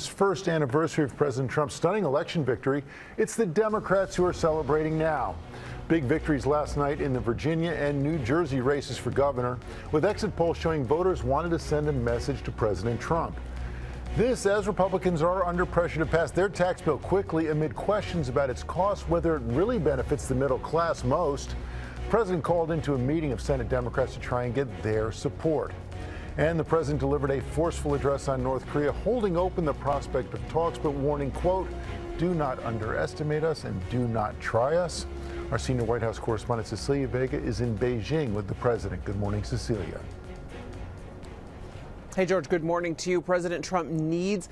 First anniversary of President Trump's stunning election victory, it's the Democrats who are celebrating now. Big victories last night in the Virginia and New Jersey races for governor, with exit polls showing voters wanted to send a message to President Trump. This as Republicans are under pressure to pass their tax bill quickly amid questions about its cost, whether it really benefits the middle class most. The president called into a meeting of Senate Democrats to try and get their support. And the president delivered a forceful address on North Korea, holding open the prospect of talks, but warning, quote, "Do not underestimate us and do not try us." Our senior White House correspondent Cecilia Vega is in Beijing with the president. Good morning, Cecilia. Hey, George, good morning to you. President Trump needs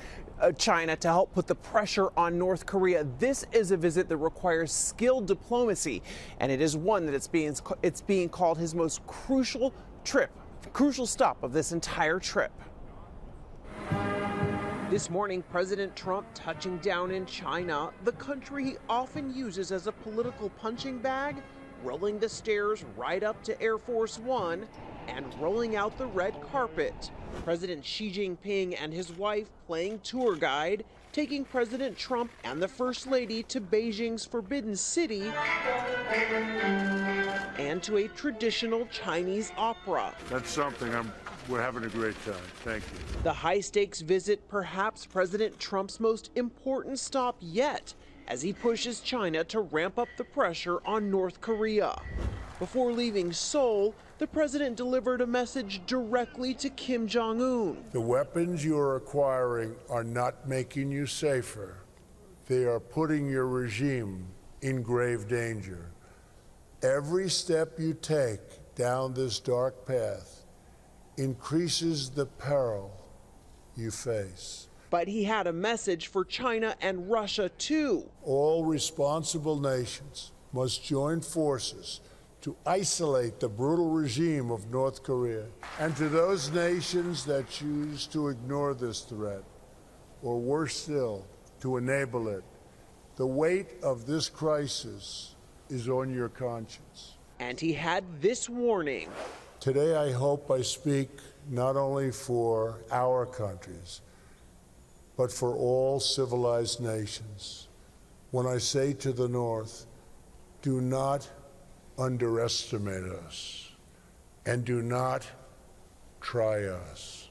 China to help put the pressure on North Korea. This is a visit that requires skilled diplomacy, and it is one that it's being called his most crucial stop of this entire trip. This morning, President Trump touching down in China, the country he often uses as a political punching bag, rolling the stairs right up to Air Force One and rolling out the red carpet. President Xi Jinping and his wife playing tour guide, taking President Trump and the First Lady to Beijing's Forbidden City and to a traditional Chinese opera. That's something we're having a great time. Thank you. The high-stakes visit, perhaps President Trump's most important stop yet, as he pushes China to ramp up the pressure on North Korea. Before leaving Seoul, the president delivered a message directly to Kim Jong-un. The weapons you're acquiring are not making you safer. They are putting your regime in grave danger. Every step you take down this dark path increases the peril you face. But he had a message for China and Russia, too. All responsible nations must join forces to isolate the brutal regime of North Korea. And to those nations that choose to ignore this threat, or worse still, to enable it, the weight of this crisis is on your conscience. And he had this warning. Today, I hope I speak not only for our countries, but for all civilized nations. When I say to the North, do not underestimate us, and do not try us.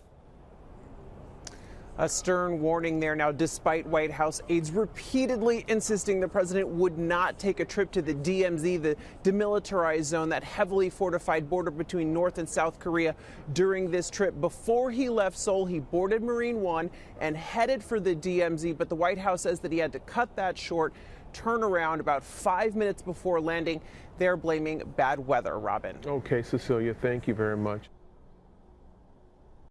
A stern warning there. Now, despite White House aides repeatedly insisting the president would not take a trip to the DMZ, the demilitarized zone, that heavily fortified border between North and South Korea, during this trip. Before he left Seoul, he boarded Marine One and headed for the DMZ, but the White House says that he had to cut that short, turn around about 5 minutes before landing. They're blaming bad weather, Robin. Okay, Cecilia, thank you very much.